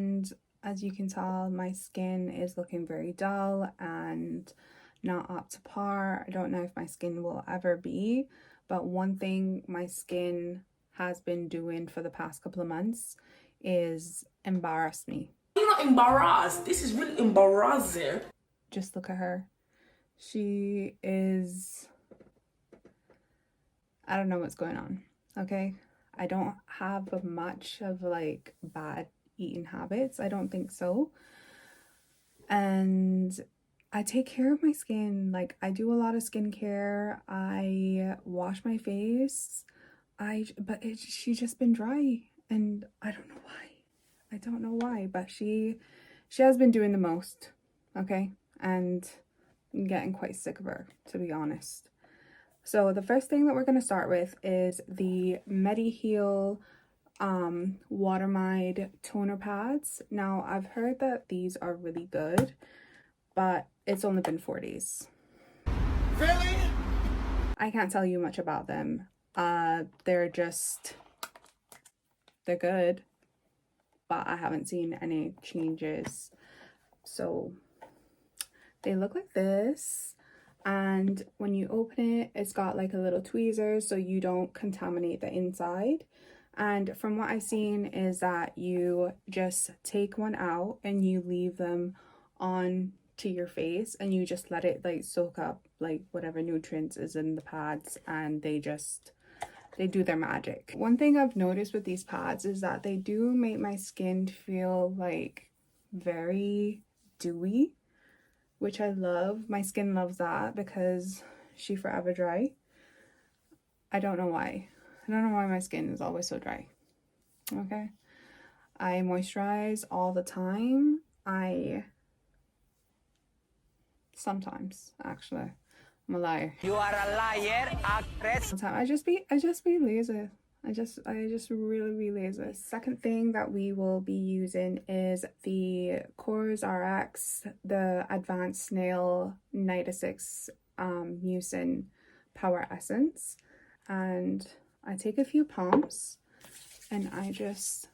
And as you can tell, my skin is looking very dull and not up to par. I don't know if my skin will ever be, but one thing my skin has been doing for the past couple of months is embarrass me. You're not embarrassed. This is really embarrassing. Just look at her. She is... I don't know what's going on, okay? I don't have much of like bad eating habits. I don't think so. And I take care of my skin. Like, I do a lot of skincare. I wash my face. She's just been dry, and I don't know why. I don't know why, but she has been doing the most, okay? And I'm getting quite sick of her, to be honest. So the first thing that we're going to start with is the Mediheal Watermide toner pads. Now, I've heard that these are really good, but it's only been 4 days. Really? I can't tell you much about them. They're good, but I haven't seen any changes. So they look like this, and when you open it, it's got like a little tweezer so you don't contaminate the inside. And from what I've seen is that you just take one out and you leave them on to your face, and you just let it like soak up like whatever nutrients is in the pads, and they do their magic. One thing I've noticed with these pads is that they do make my skin feel like very dewy, which I love. My skin loves that because she's forever dry. I don't know why. I don't know why my skin is always so dry. Okay. I moisturize all the time. Sometimes, actually. I'm a liar. You are a liar, actress. I just be lazy. I just really be lazy. Second thing that we will be using is the COLLABS, the Advanced Nail 96 Mucin Power Essence. And I take a few pumps and I just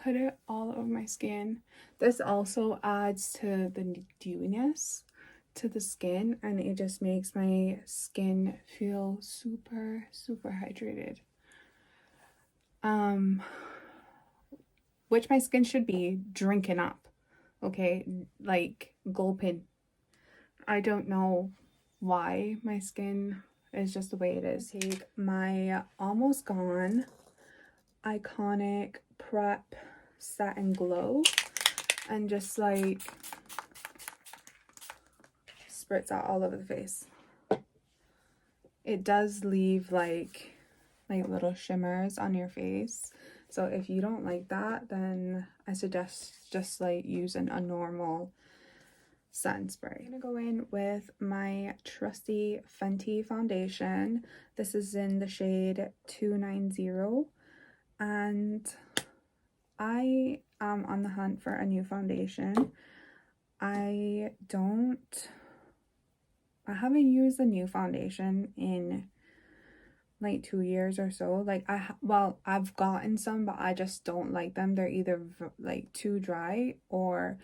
put it all over my skin. This also adds to the dewiness to the skin, and it just makes my skin feel super hydrated, which my skin should be drinking up, okay, like gulping. I don't know why my skin is just the way it is. Take my Almost Gone Iconic Prep Satin Glow and just like spritz out all over the face. It does leave like little shimmers on your face, so if you don't like that, then I suggest just like using a normal setting spray. I'm gonna go in with my trusty Fenty foundation. This is in the shade 290, and I am on the hunt for a new foundation. I haven't used a new foundation in like 2 years or so. Like I've gotten some, but I just don't like them. They're either like too dry or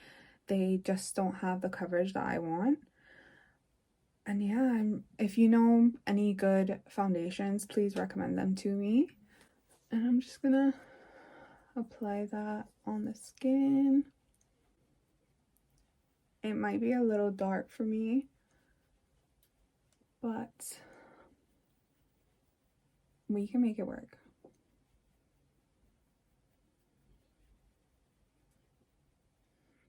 they just don't have the coverage that I want. And yeah, if you know any good foundations, please recommend them to me. And I'm just gonna apply that on the skin. It might be a little dark for me, but we can make it work.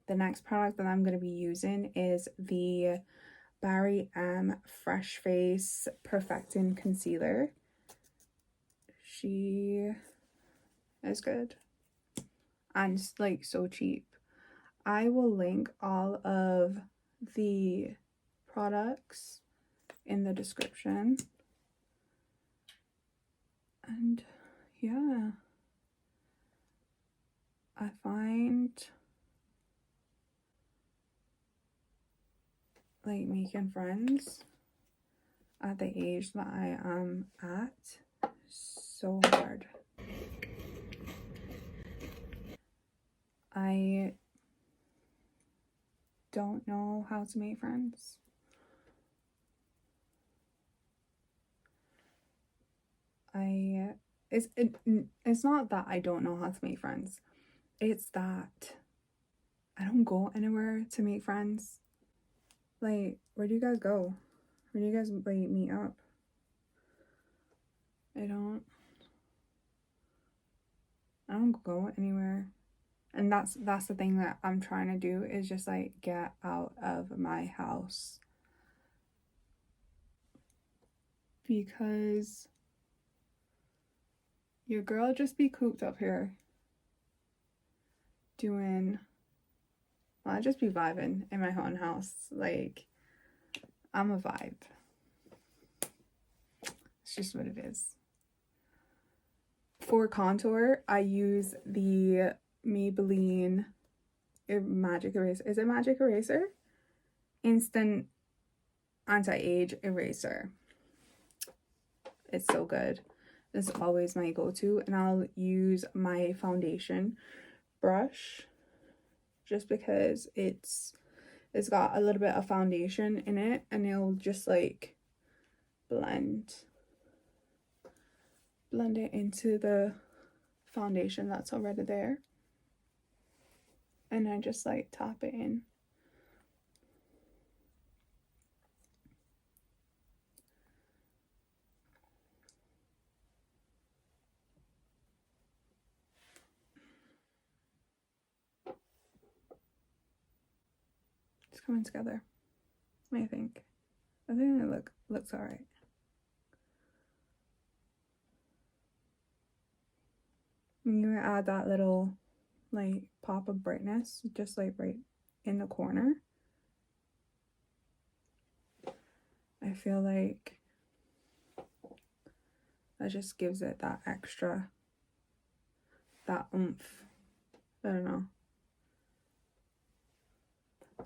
The next product that I'm going to be using is the Barry M Fresh Face Perfecting Concealer. She is good and like so cheap. I will link all of the products in the description. And yeah, I find like making friends at the age that I am at so hard. I don't know how to make friends. It's not that I don't know how to make friends. It's that I don't go anywhere to make friends. Like, where do you guys go? Where do you guys like meet up? I don't go anywhere. And that's the thing that I'm trying to do, is just like get out of my house. Because your girl just be cooped up here doing, well, I just be vibing in my own house. Like, I'm a vibe. It's just what it is. For contour, I use the Maybelline Magic Eraser. Is it Magic Eraser? Instant Anti-Age Eraser. It's so good. This is always my go-to. And I'll use my foundation brush just because it's got a little bit of foundation in it, and it'll just like blend it into the foundation that's already there. And I just like tap it in. It's coming together, I think. I think it looks alright. And you add that little like pop of brightness just like right in the corner. I feel like that just gives it that extra, that oomph. I don't know.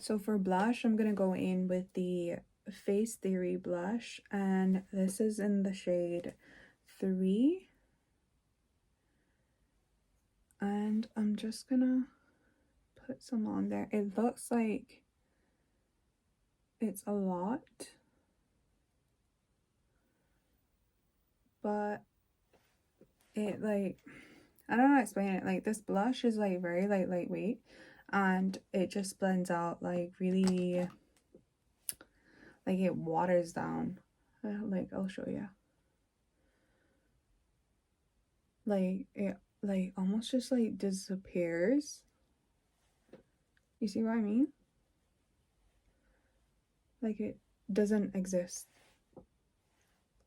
So for blush, I'm gonna go in with the Face Theory blush, and this is in the shade 3. And I'm just gonna put some on there. It looks like it's a lot, but it like, I don't know how to explain it. Like, this blush is like very like lightweight, and it just blends out like really, like it waters down. Like, I'll show you. Like, it like almost just like disappears. You see what I mean? Like, it doesn't exist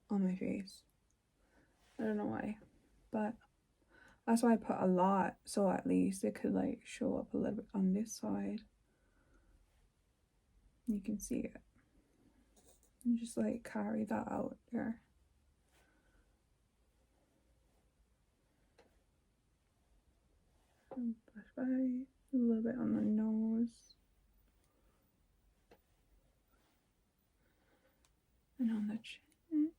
on my face. I don't know why, but that's why I put a lot, so at least it could like show up a little bit on this side. You can see it. And just like carry that out there. And brush by a little bit on the nose. And on the chin.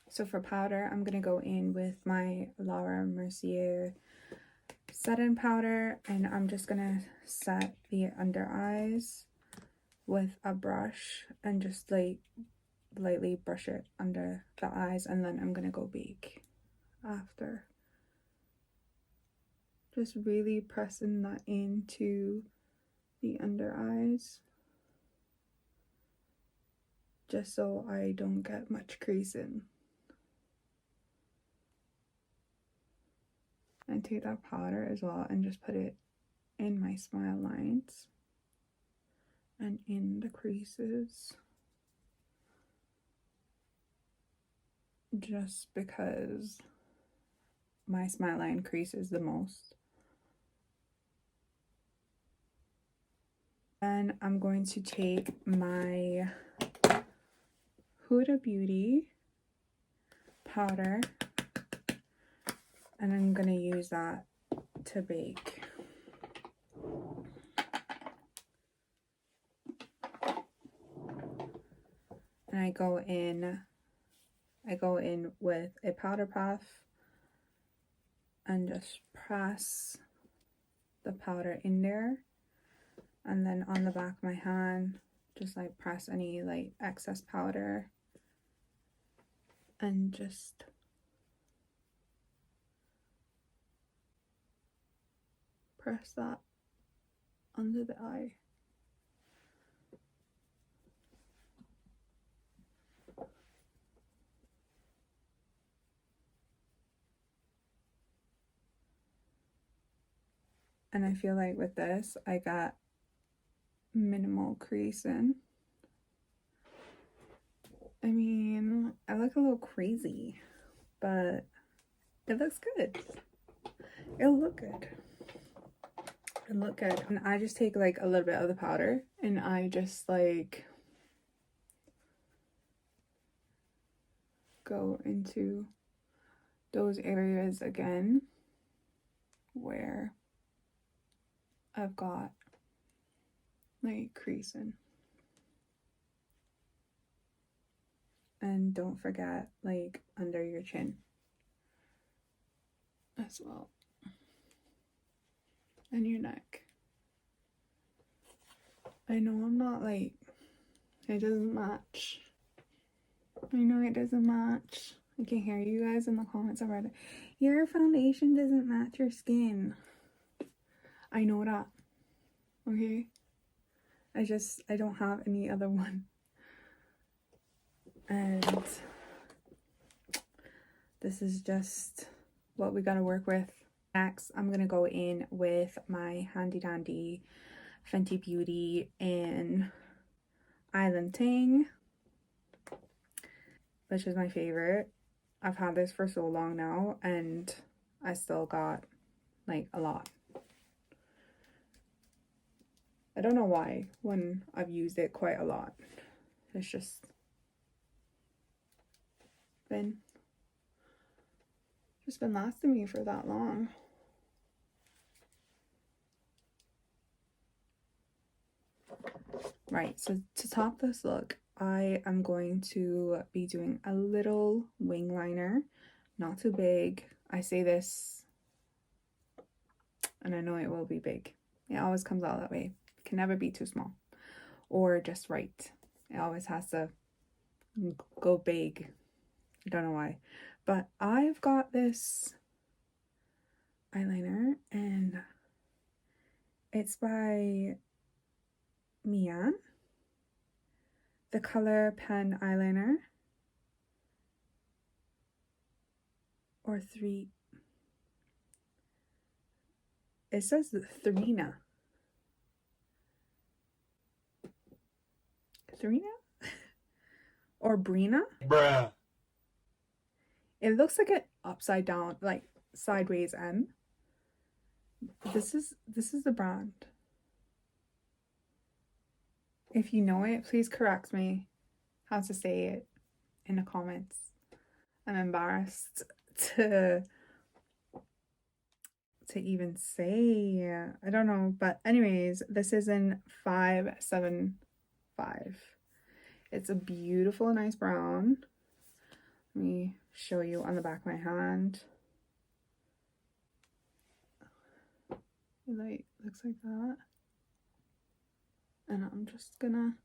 So for powder, I'm gonna go in with my Laura Mercier setting powder, and I'm just gonna set the under eyes with a brush and just like lightly brush it under the eyes, and then I'm gonna go bake after. Just really pressing that into the under eyes, just so I don't get much creasing. And take that powder as well and just put it in my smile lines and in the creases, just because my smile line creases the most. Then I'm going to take my Huda Beauty powder, and I'm gonna use that to bake. And I go in with a powder puff and just press the powder in there, and then on the back of my hand just like press any like excess powder and just press that under the eye. And I feel like with this, I got minimal creasing. I mean, I look a little crazy, but it looks good. It'll look good. It'll look good. And I just take like a little bit of the powder and I just like go into those areas again where I've got like creasing. And don't forget like under your chin as well, and your neck. I know I'm not like, it doesn't match. I know it doesn't match. I can hear you guys in the comments already. Your foundation doesn't match your skin. I know that. Okay? I don't have any other one. And this is just what we gotta work with. Next, I'm gonna go in with my handy dandy Fenty Beauty in Island Ting, which is my favorite. I've had this for so long now and I still got like a lot. I don't know why when I've used it quite a lot. It's just been lasting me for that long. Right, so to top this look, I am going to be doing a little wing liner, not too big. I say this and I know it will be big. It always comes out that way. It can never be too small or just right. It always has to go big. I don't know why, but I've got this eyeliner and it's by Mian, the color pen eyeliner, or three. It says Thrina. Or Brina. Bruh. It looks like an upside down, like sideways M. This is the brand. If you know it, please correct me how to say it in the comments. I'm embarrassed to even say. I don't know, but anyways, this is in 575. It's a beautiful, nice brown. Let me show you on the back of my hand. It like looks like that. And I'm just gonna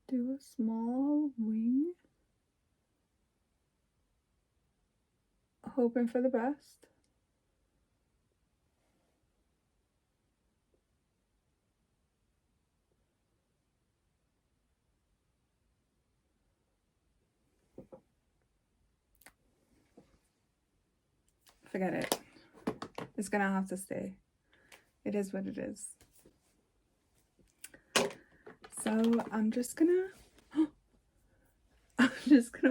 do a small wing, hoping for the best. Forget it. It's gonna have to stay. It is what it is. So I'm just gonna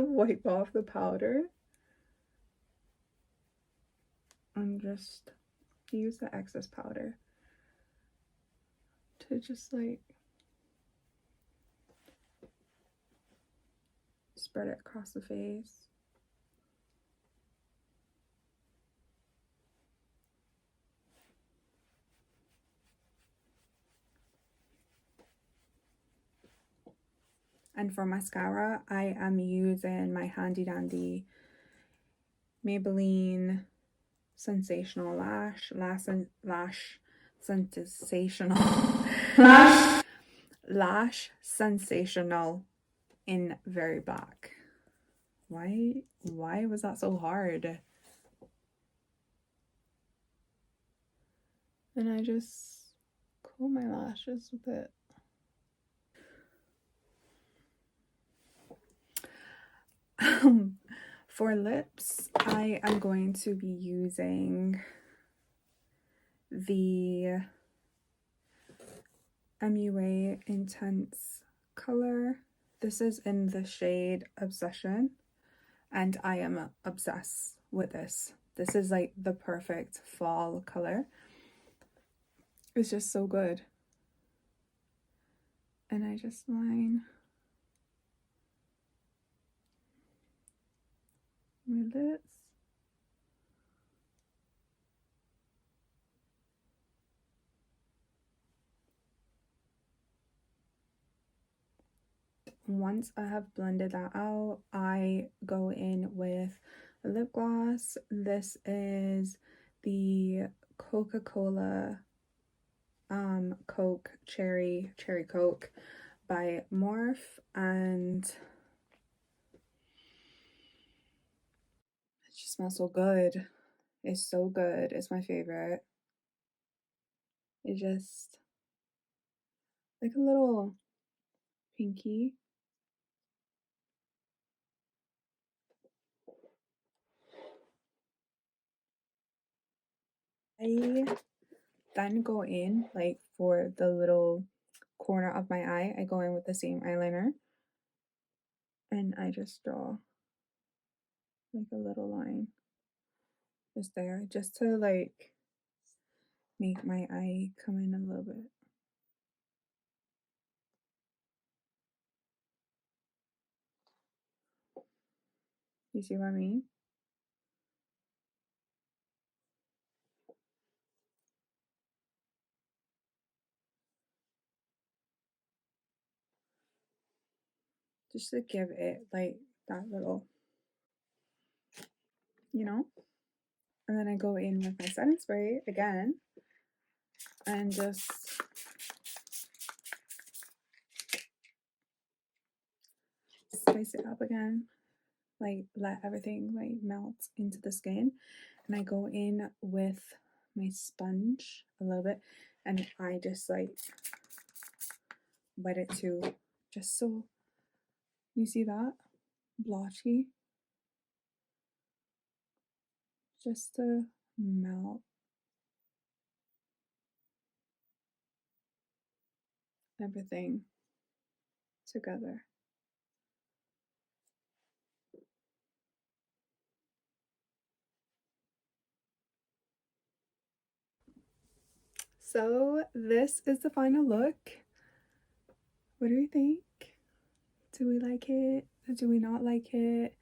wipe off the powder and just use the excess powder to just like spread it across the face. And for mascara, I am using my handy dandy Maybelline sensational lash sensational lash sensational in very black. Why was that so hard? And I just curl my lashes with it. For lips, I am going to be using the MUA Intense color. This is in the shade Obsession, and I am obsessed with this. This is like the perfect fall color. It's just so good. And I just line my lips. Once I have blended that out, I go in with a lip gloss. This is the Coca-Cola Coke Cherry Coke by Morphe, and it just smells so good. It's so good. It's my favorite. It's just like a little pinky. I then go in, like for the little corner of my eye, I go in with the same eyeliner and I just draw like a little line just there, just to like make my eye come in a little bit. You see what I mean? Just to give it like that little, you know? And then I go in with my setting spray again and just spice it up again. Like let everything like melt into the skin. And I go in with my sponge a little bit and I just like wet it too, just so you see that blotchy, just to melt everything together. So this is the final look. What do we think? Do we like it? Do we not like it?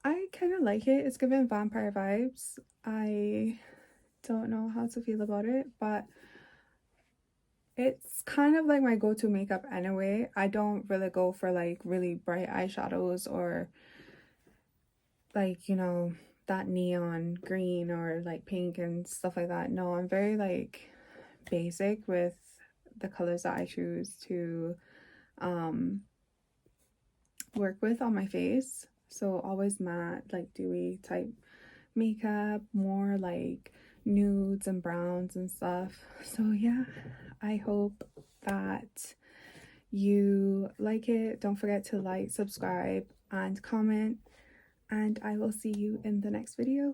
I kind of like it. It's giving vampire vibes. I don't know how to feel about it, but it's kind of like my go-to makeup anyway. I don't really go for like really bright eyeshadows or like, you know, that neon green or like pink and stuff like that. No, I'm very like basic with the colors that I choose to work with on my face. So always matte, like dewy type makeup, more like nudes and browns and stuff. So yeah, I hope that you like it. Don't forget to like, subscribe, and comment, and I will see you in the next video.